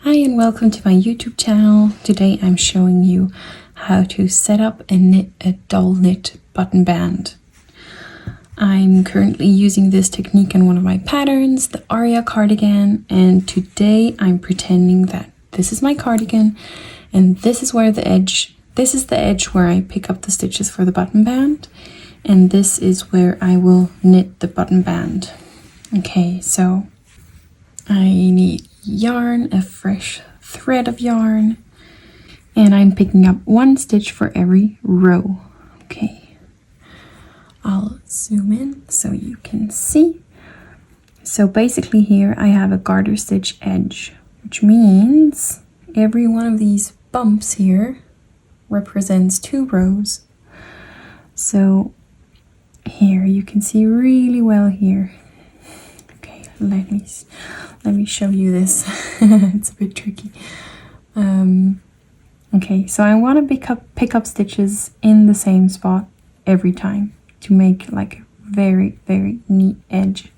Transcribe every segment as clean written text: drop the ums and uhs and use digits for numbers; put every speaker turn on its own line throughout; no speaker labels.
Hi and welcome to my YouTube channel. Today I'm showing you how to set up and knit a double knit button band. I'm currently using this technique in one of my patterns, the Aria Cardigan, and today I'm pretending that this is my cardigan and this is the edge where I pick up the stitches for the button band, and this is where I will knit the button band. Okay, so I need yarn, a fresh thread of yarn, and I'm picking up one stitch for every row. Okay, I'll zoom in so you can see. So basically here I have a garter stitch edge, which means every one of these bumps here represents 2 rows. So here you can see really well here. Okay, let me show you this. It's a bit tricky. Okay, so I want to pick up stitches in the same spot every time to make like a very, very neat edge.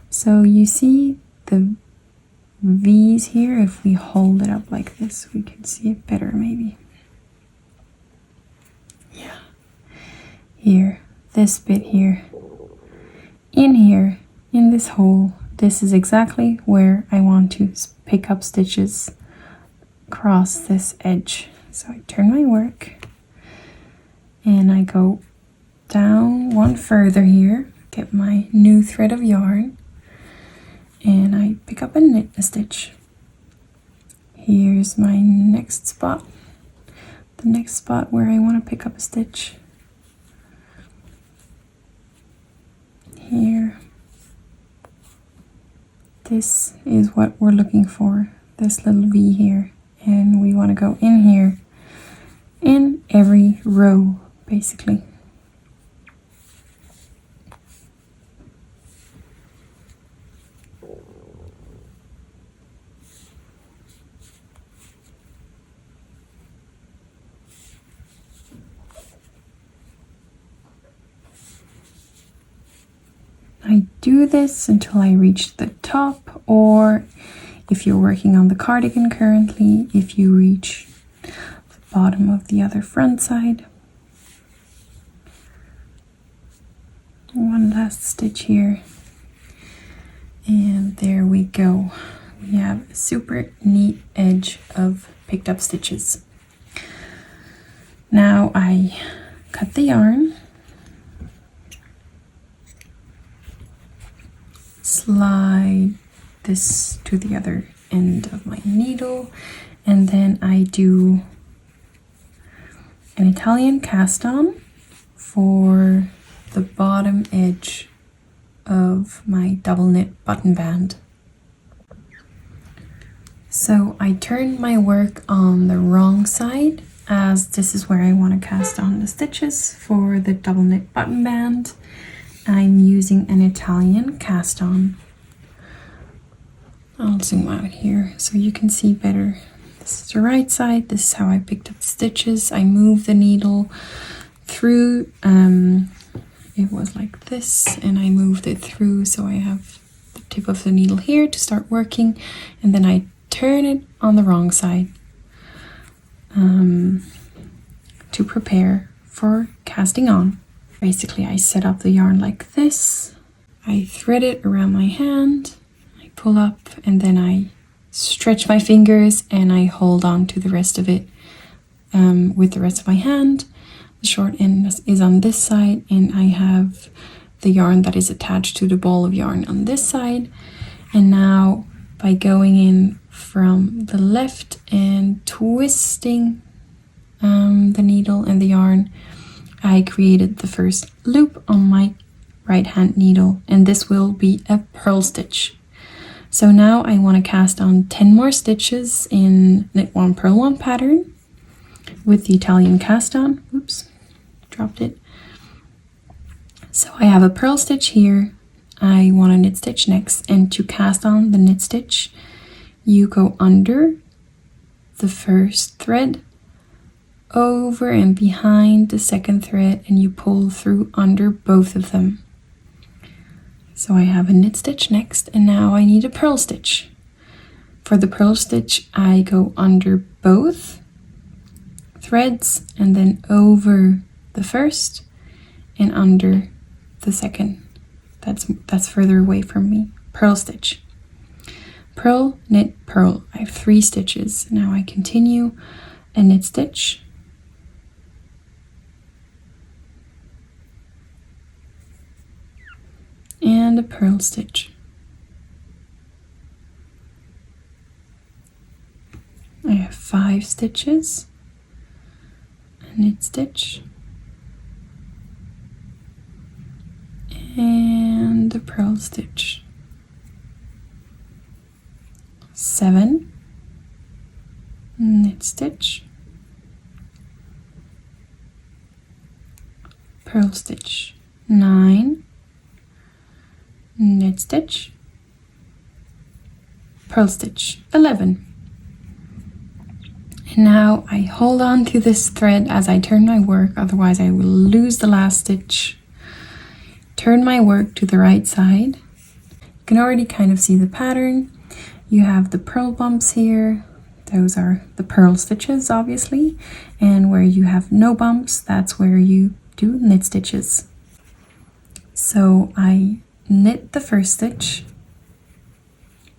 So you see the V's here. If we hold it up like this, we can see it better maybe. Yeah. Here, this bit here, in this hole, this is exactly where I want to pick up stitches across this edge. So I turn my work and I go down one further here, get my new thread of yarn, and I pick up and knit a stitch. Here's my next spot, the next spot where I want to pick up a stitch. Here. This is what we're looking for, this little V here, and we want to go in here in every row basically. I do this until I reach the top, or if you're working on the cardigan currently, if you reach the bottom of the other front side. One last stitch here, and there we go. We have a super neat edge of picked up stitches. Now I cut the yarn, slide this to the other end of my needle, and then I do an Italian cast on for the bottom edge of my double knit button band. So I turn my work on the wrong side, as this is where I want to cast on the stitches for the double knit button band. I'm using an Italian cast on. I'll zoom out here so you can see better. This is the right side. This is how I picked up stitches. I moved the needle through. It was like this, and I moved it through so I have the tip of the needle here to start working, and then I turn it on the wrong side to prepare for casting on. Basically, I set up the yarn like this. I thread it around my hand, I pull up, and then I stretch my fingers and I hold on to the rest of it with the rest of my hand. The short end is on this side, and I have the yarn that is attached to the ball of yarn on this side. And now by going in from the left and twisting the needle and the yarn, I created the first loop on my right hand needle, and this will be a purl stitch. So now I want to cast on 10 more stitches in knit 1 purl 1 pattern with the Italian cast on. Oops, dropped it. So I have a purl stitch here. I want a knit stitch next, and to cast on the knit stitch, you go under the first thread, over and behind the second thread, and you pull through under both of them. So I have a knit stitch next, and now I need a purl stitch. For the purl stitch, I go under both threads and then over the first and under the second. That's further away from me. Purl stitch. Purl, knit, purl. I have 3 stitches. Now I continue a knit stitch. And a purl stitch. I have 5 stitches. A knit stitch. And a purl stitch. 7 knit stitch, purl stitch. 9 knit stitch, purl stitch. 11. And now I hold on to this thread as I turn my work, otherwise I will lose the last stitch. Turn my work to the right side. You can already kind of see the pattern. You have the purl bumps here. Those are the purl stitches, obviously. And where you have no bumps, that's where you do knit stitches. So I knit the first stitch.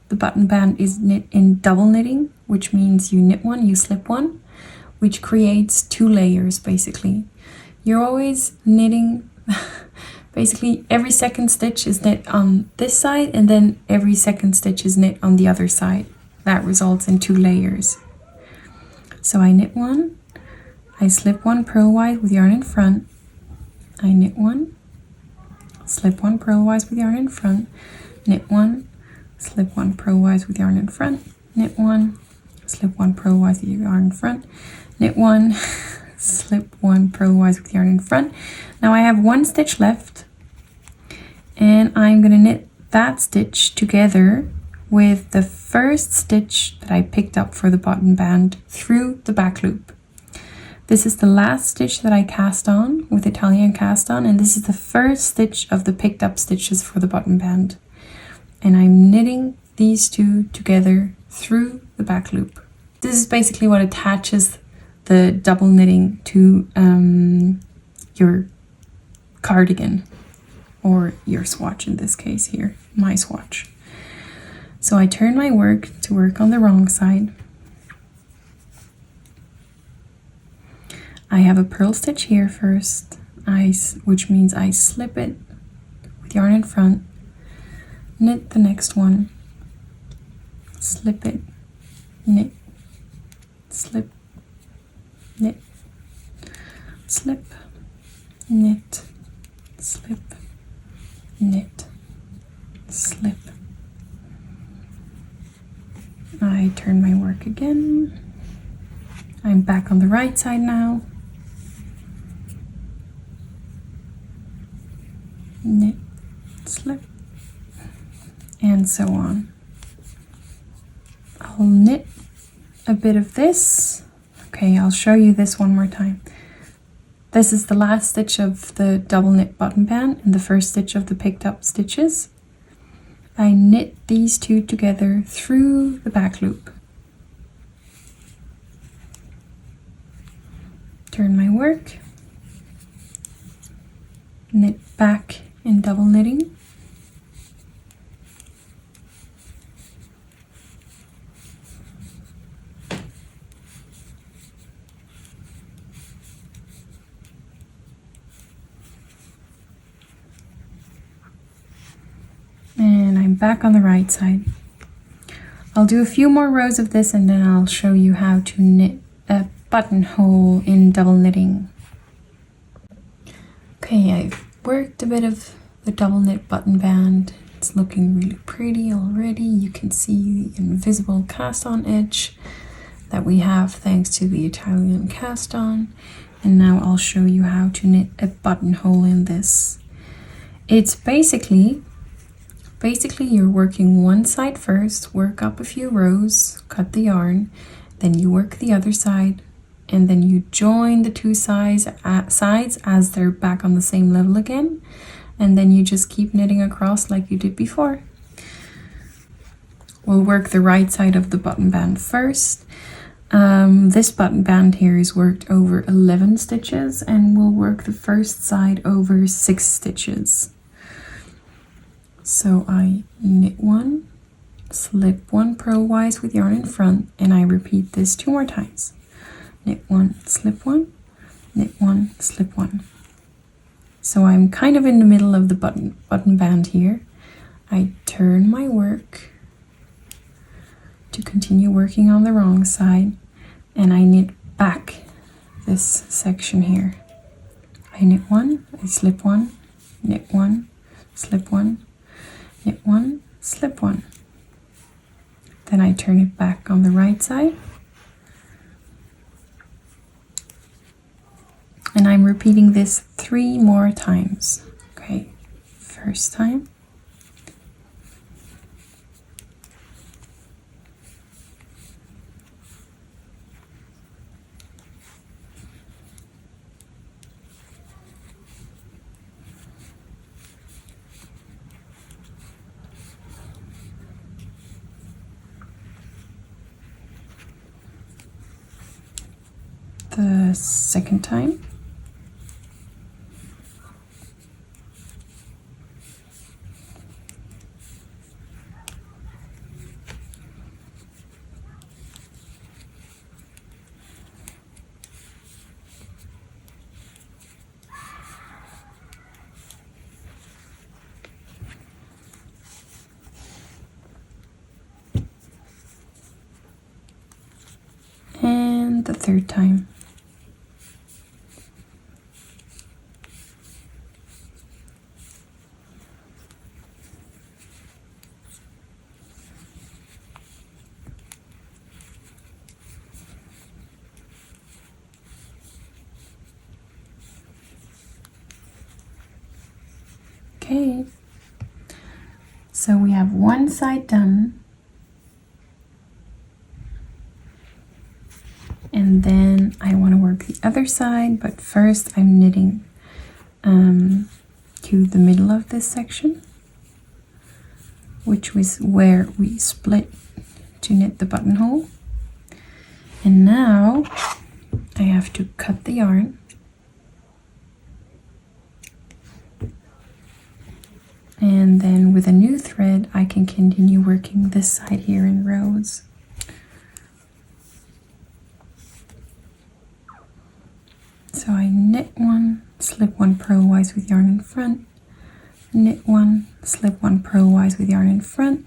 The button band is knit in double knitting, which means you knit one, you slip one, which creates 2 layers basically. You're always knitting basically every second stitch is knit on this side and then every second stitch is knit on the other side. That results in 2 layers. So I knit one, I slip one purlwise with yarn in front, I knit one, slip one purlwise with yarn in front, knit one, slip one purlwise with yarn in front, knit one, slip one purlwise with yarn in front, knit one, slip one purlwise with yarn in front. Now I have 1 stitch left and I'm going to knit that stitch together with the first stitch that I picked up for the button band through the back loop. This is the last stitch that I cast on with Italian cast on, and this is the first stitch of the picked up stitches for the button band. And I'm knitting these 2 together through the back loop. This is basically what attaches the double knitting to your cardigan, or your swatch in this case here, my swatch. So I turn my work to work on the wrong side. I have a purl stitch here first, which means I slip it with yarn in front, knit the next one, slip it, knit, slip, knit, slip, knit, slip, knit, slip. I turn my work again. I'm back on the right side now. Knit, slip, and so on. I'll knit a bit of this. Okay, I'll show you this one more time. This is the last stitch of the double knit button band and the first stitch of the picked up stitches. I knit these 2 together through the back loop. Turn my work, knit back in double knitting. And I'm back on the right side. I'll do a few more rows of this and then I'll show you how to knit a buttonhole in double knitting. Okay, I've worked a bit of the double knit button band. It's looking really pretty already. You can see the invisible cast on edge that we have thanks to the Italian cast on. And now I'll show you how to knit a buttonhole in this. It's basically you're working one side first, work up a few rows, cut the yarn, then you work the other side, and then you join the 2 sides as they're back on the same level again, and then you just keep knitting across like you did before. we'll work the right side of the button band first. This button band here is worked over 11 stitches, and we'll work the first side over 6 stitches. So I knit 1, slip 1 purlwise with yarn in front, and I repeat this 2 more times. Knit 1, slip 1, knit 1, slip 1. So I'm kind of in the middle of the button band here. I turn my work to continue working on the wrong side, and I knit back this section here. I knit 1, I slip 1, knit 1, slip 1, knit 1, slip 1. Then I turn it back on the right side, and I'm repeating this 3 more times. Okay, first time, the second time, and the third time. Okay, so we have one side done, and then I want to work the other side, but first I'm knitting to the middle of this section, which was where we split to knit the buttonhole. And now I have to cut the yarn. And then with a new thread, I can continue working this side here in rows. So I knit 1, slip 1 purlwise with yarn in front, knit 1, slip 1 purlwise with yarn in front,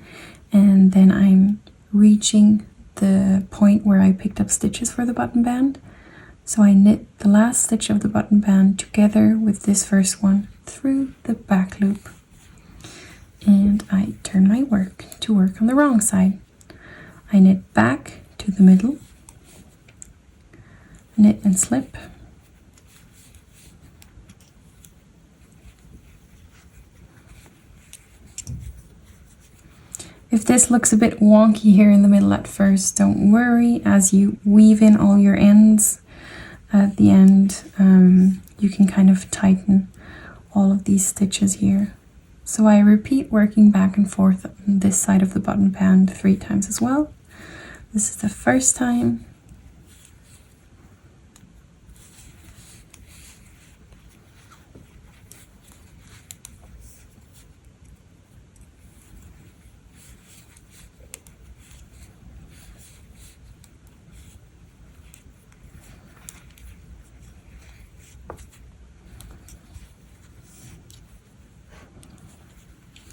and then I'm reaching the point where I picked up stitches for the button band. So I knit the last stitch of the button band together with this first one through the back loop. And I turn my work to work on the wrong side. I knit back to the middle, knit and slip, if this looks a bit wonky here in the middle at first, don't worry. As you weave in all your ends at the end, you can kind of tighten all of these stitches here. So I repeat working back and forth on this side of the button band 3 times as well. This is the first time.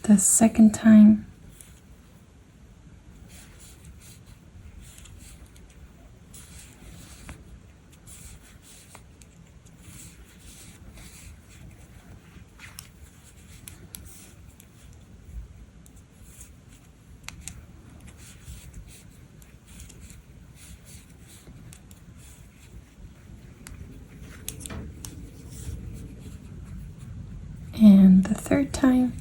The second time. And the third time.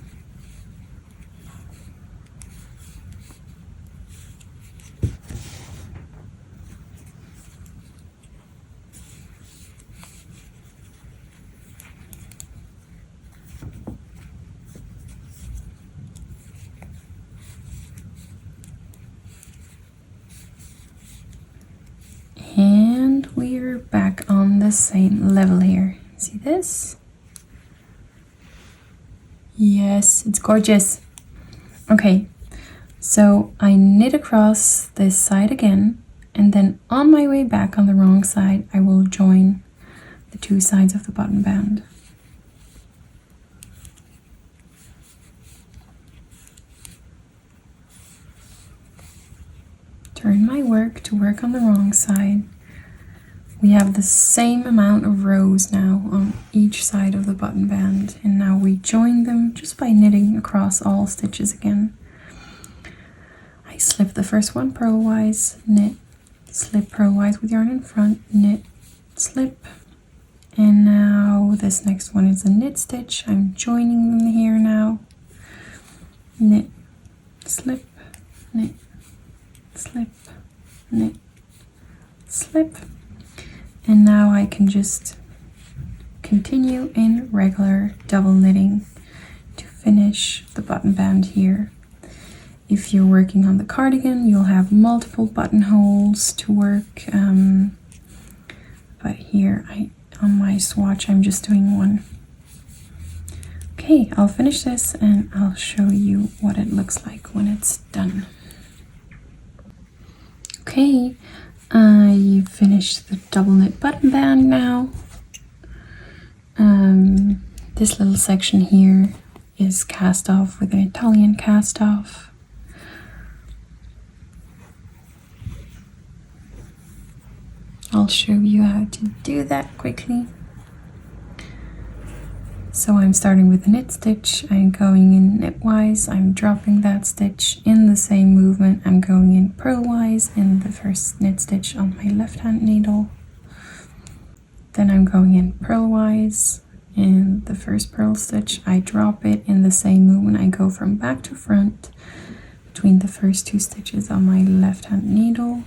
same level here. See this? Yes, it's gorgeous. Okay, so I knit across this side again, and then on my way back on the wrong side, I will join the two sides of the button band. Turn my work to work on the wrong side. We have the same amount of rows now on each side of the button band, and now we join them just by knitting across all stitches again. I slip the first one purlwise, knit, slip purlwise with yarn in front, knit, slip, and now this next one is a knit stitch. I'm joining them here now. Knit, slip, knit, slip, knit, slip. And now I can just continue in regular double knitting to finish the button band here. If you're working on the cardigan, you'll have multiple buttonholes to work, but here on my swatch I'm just doing one. Okay, I'll finish this and I'll show you what it looks like when it's done. Okay, I finished the double knit button band now. This little section here is cast off with an Italian cast off. I'll show you how to do that quickly. So I'm starting with a knit stitch, I'm going in knitwise, I'm dropping that stitch in the same movement, I'm going in purlwise in the first knit stitch on my left hand needle. Then I'm going in purlwise in the first purl stitch, I drop it in the same movement, I go from back to front between the first two stitches on my left hand needle.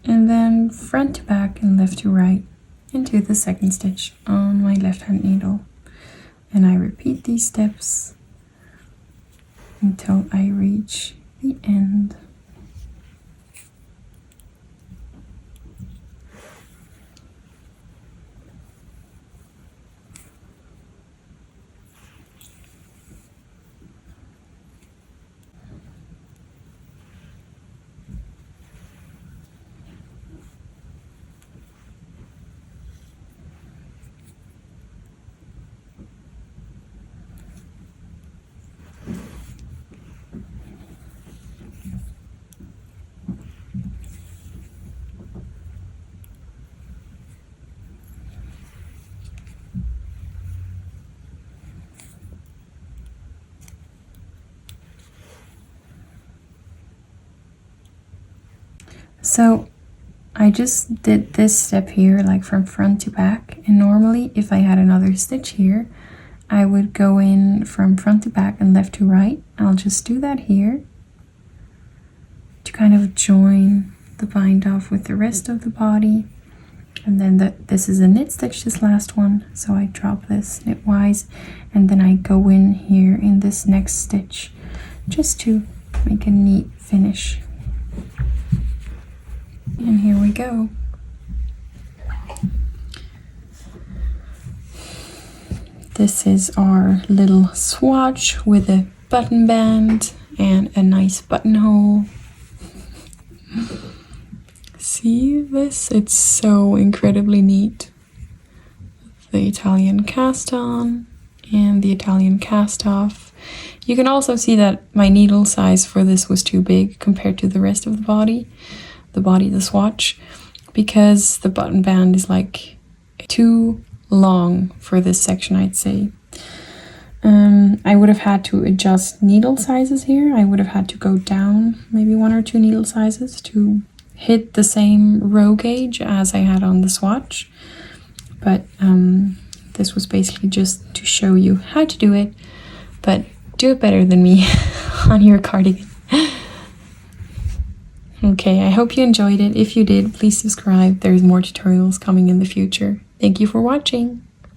And then front to back and left to right into the second stitch on my left hand needle. And I repeat these steps until I reach the end. So I just did this step here, like from front to back, and normally if I had another stitch here, I would go in from front to back and left to right. I'll just do that here to kind of join the bind off with the rest of the body. And then this is a knit stitch, this last one, so I drop this knitwise, and then I go in here in this next stitch just to make a neat finish. And here we go. This is our little swatch with a button band and a nice buttonhole. See this? It's so incredibly neat. The Italian cast on and the Italian cast off. You can also see that my needle size for this was too big compared to the rest of the body, the swatch, because the button band is like too long for this section, I'd say. I would have had to adjust needle sizes here. I would have had to go down maybe 1 or 2 needle sizes to hit the same row gauge as I had on the swatch. But this was basically just to show you how to do it, but do it better than me on your cardigan. Okay, I hope you enjoyed it. If you did, please subscribe. There's more tutorials coming in the future. Thank you for watching.